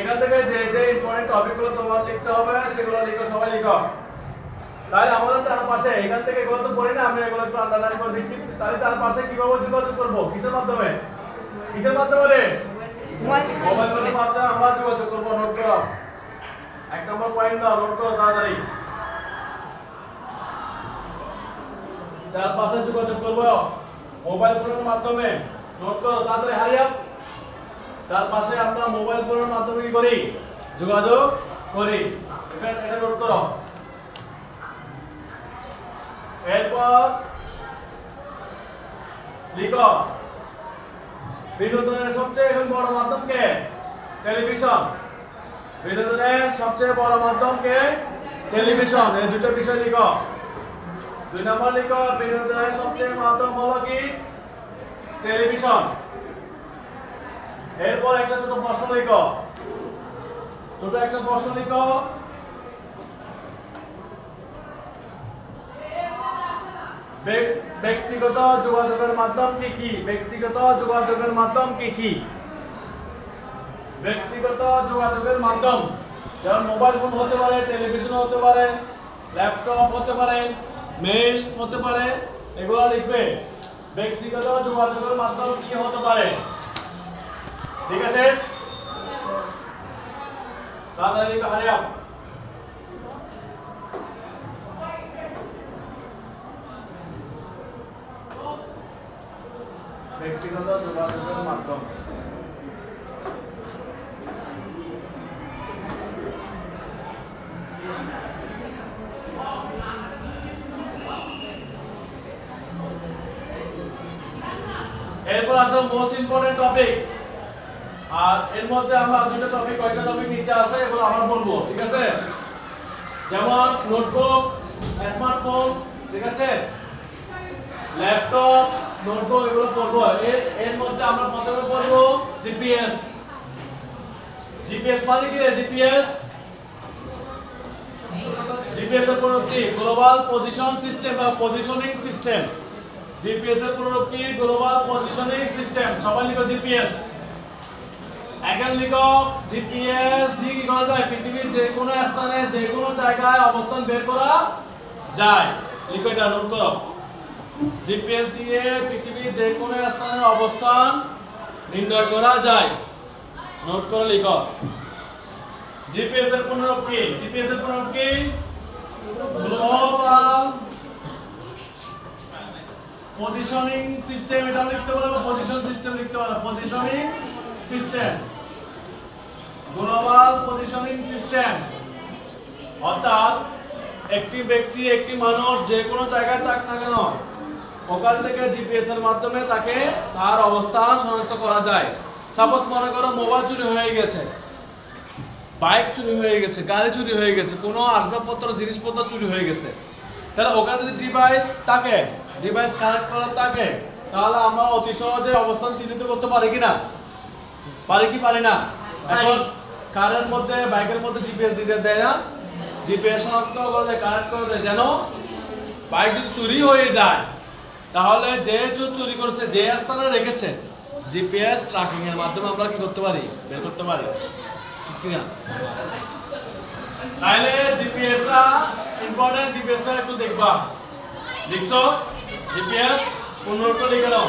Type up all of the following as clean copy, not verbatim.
এখান থেকে যে যে ইম্পর্টেন্ট টপিকগুলো তোমার লিখতে হবে সেগুলো লিখো, সবাই লিখো। তাহলে আমাদের চারপাশে এখান থেকে এগুলো তো পড়ি না, আমি এগুলো একটু আন্ডারলাইন করে দিচ্ছি। তাহলে চারপাশে কিভাবে যোগাযোগ করব, কিসের মাধ্যমে, কিসের মাধ্যমে রে? মোবাইল ফোনের মাধ্যমে আমরা যোগাযোগ করব। নোট করো, 1 নম্বর পয়েন্ট দাও, নোট করো তাড়াতাড়ি। চারপাশে যোগাযোগ করব মোবাইল ফোনের মাধ্যমে। নোট করো তাড়াতাড়ি, হারিয়া। চারপাশে আমরা মোবাইল ফোনের মাধ্যমে কি করি? যোগাযোগ করি। এটা নোট করো। এরপর লিখো, বিনোদনের সবচেয়ে এখন বড় মাধ্যম কে? টেলিভিশন। বিনোদনের সবচেয়ে বড় মাধ্যম কে? টেলিভিশন। এই দুটো বিষয় লিখো। 2 নম্বর লিখো, বিনোদনের সবচেয়ে মাধ্যম হলো কি? টেলিভিশন। এরপর একটা ছোট প্রশ্ন লিখো, ছোট একটা প্রশ্ন লিখো। ব্যক্তিগত যোগাযোগের মাধ্যম কি কি? ব্যক্তিগত যোগাযোগের মাধ্যম কি কি? ব্যক্তিগত যোগাযোগের মাধ্যম যেমন মোবাইল ফোন হতে পারে, টেলিভিশন হতে পারে, ল্যাপটপ হতে পারে, মেইল হতে পারে, এগুলো লিখবে। ব্যক্তিগত যোগাযোগের মাধ্যম কি হতে পারে? ঠিক আছে, তাড়াতাড়ি লিখো, হারিয়া। ব্যক্তিগত যোগাযোগের মাধ্যম। এরপর আসো মোস্ট ইম্পর্টেন্ট টপিক। আর এর মধ্যে আমরা দুটো টপিক, কয়টা টপিক নিচে আছে এগুলো আমরা বলবো, ঠিক আছে? যেমন নোটবুক, স্মার্টফোন, ঠিক আছে, ল্যাপটপ, নোটবুক, এগুলো পড়বো। এর মধ্যে আমরা প্রথমে পড়বো জিপিএস। জিপিএস মানে কি রে? জিপিএস, জিপিএস এর পুরো কি? গ্লোবাল পজিশন সিস্টেম বা পজিশনিং সিস্টেম। জিপিএস এর পুরো কি? Global positioning system. সবাই লিখো জিপিএস। এখন লিখো, জিপিএস দিয়ে কি করা যায়? পৃথিবীর যে কোনো স্থানে যে কোনো জায়গায় অবস্থান বের করা যায়। লিখো, এটা নোট করো। জিপিএস দিয়ে পৃথিবীর যে কোনো স্থানের অবস্থান নির্ণয় করা যায়। নোট করে লিখো। জিপিএস এর পুনরূপ কি? জিপিএস এর পুনরূপ কি? Global positioning system. এটা লিখতে পারো, পজিশন সিস্টেম লিখতে পারো। Positioning system, global positioning system. অর্থাৎ একটি ব্যক্তি, একটি মানুষ যে কোনো জায়গায় থাক না কেন, ওখান থেকে জিপিএস এর মাধ্যমে তাকে তার অবস্থান শনাক্ত করা যায়। সাপোজ মনে করো মোবাইল চুরি হয়ে গেছে, বাইক চুরি হয়ে গেছে, গাড়ি চুরি হয়ে গেছে, কোনো আসবাবপত্র জিনিসপত্র চুরি হয়ে গেছে, তাহলে ওখানে যদি ডিভাইস থাকে, ডিভাইস কানেক্ট করা থাকে, তাহলে আমরা অতি সহজে অবস্থান চিহ্নিত করতে পারি কিনা? পারি কি পারি না? এখন কারের মধ্যে, বাইকের মধ্যে জিপিএস দিতে দেয় না? জিপিএস শনাক্ত করে কানেক্ট করে দেয়, যেন বাইক যদি চুরি হয়ে যায় তাহলে যে চোর চুরি করেছে যে স্থানে রেখেছে, জিপিএস ট্র্যাকিং এর মাধ্যমে আমরা কি করতে পারি? বের করতে পারি, ঠিক কি না? তাহলে জিপিএসটা ইম্পর্টেন্ট। জিপিএসটা একটু দেখবা। লিখছো জিপিএস, পুনরুক্ত লিখে নাও।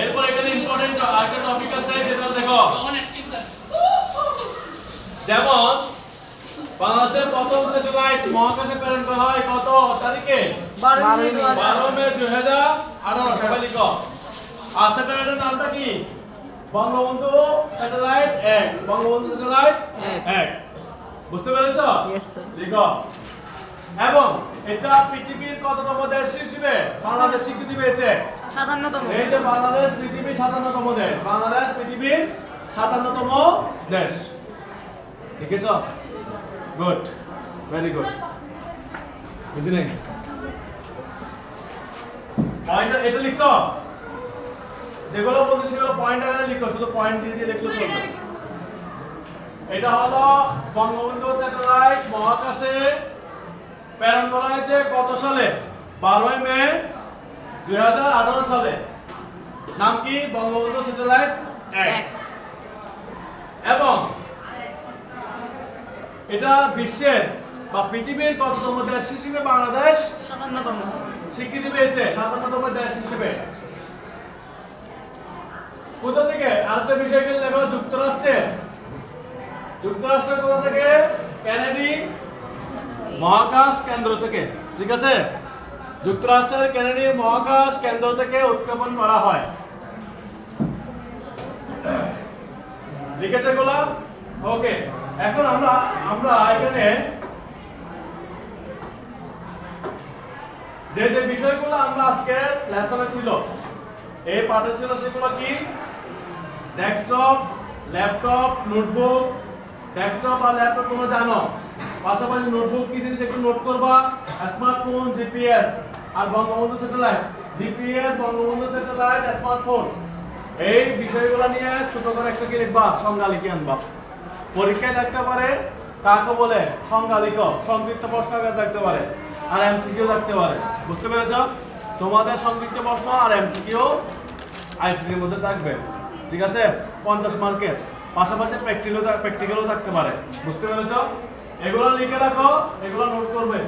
এরপর এখানে ইম্পর্টেন্ট আরেকটা টপিক আছে, সেটা দেখো। যেমন বাংলাদেশের প্রথম স্যাটেলাইট মহাকাশে প্রেরণ করা হয় কত তারিখে? 12 মে 2018। সবাই লিখো। আর স্যাটেলাইটের নামটা কি? বঙ্গবন্ধু স্যাটেলাইট 1। বঙ্গবন্ধু স্যাটেলাইট 1। বুঝতে পেরেছো? Yes sir. লিখো। এবং এটা পৃথিবীর কততম দেশ হিসেবে বাংলাদেশ স্বীকৃতি পেয়েছে? 57তম। এই যে বাংলাদেশ পৃথিবীর 57তম দেশ। বাংলাদেশ পৃথিবীর 57তম দেশ। লিখেছো? Good, very good. বুঝলি? পয়েন্ট এটা লিখছো? যেগুলো বলছি সেগুলো পয়েন্ট আকারে লিখো, শুধু পয়েন্ট দিয়ে দিয়ে লিখলে চলবে। এটা হলো বঙ্গবন্ধু স্যাটেলাইট মহাকাশে প্রেরণ করা হয়েছে কত সালে? 12 মে 2018 সালে। নাম কি? বঙ্গবন্ধু স্যাটেলাইট 1। এবং এটা বিশ্বের বা পৃথিবীর কততম দেশ হিসেবে বাংলাদেশ 57তম স্বীকৃতি পেয়েছে? 57তম দেশ হিসেবে। কোথা থেকে? আরেকটা বিষয় কি লেখো, যুক্তরাষ্ট্রের কোথা থেকে? কেনেডি মহাকাশ কেন্দ্র থেকে। ঠিক আছে, যুক্তরাষ্ট্রের কেনেডি মহাকাশ কেন্দ্র থেকে উৎক্ষেপণ করা হয়। লিখেছে এগুলা? ওকে, এখন আমরা এখানে যে যে বিষয়গুলো আমরা আজকে লেসনে ছিল, এই পাঠে ছিল, সেগুলো কি? Desktop, laptop, notebook. ডেস্কটপ আর ল্যাপটপ তোমরা জানো, পাশাপাশি নোটবুক কি জিনিস একটু নোট করবা, স্মার্টফোন, জিপিএস আর Bangabandhu satellite. GPS, Bangabandhu satellite, smartphone, এই বিষয়গুলো নিয়ে ছোট করে একটা কি লিখবা, সংজ্ঞা লিখে আনবা। পরীক্ষায় থাকতে পারে কাকে বলে, সংজ্ঞা লিখো, সংক্ষিপ্ত প্রশ্ন আকারে থাকতে পারে, আর এমসিকিউ থাকতে পারে। বুঝতে পেরেছ? তোমাদের সংক্ষিপ্ত প্রশ্ন আর এমসিকিউ আইসিটির মধ্যে থাকবে। ঠিক আছে, 50 মার্কের, পাশাপাশি প্র্যাকটিক্যালও থাকতে পারে। বুঝতে পেরেছ? এগুলো লিখে রাখো, এগুলো নোট করবে।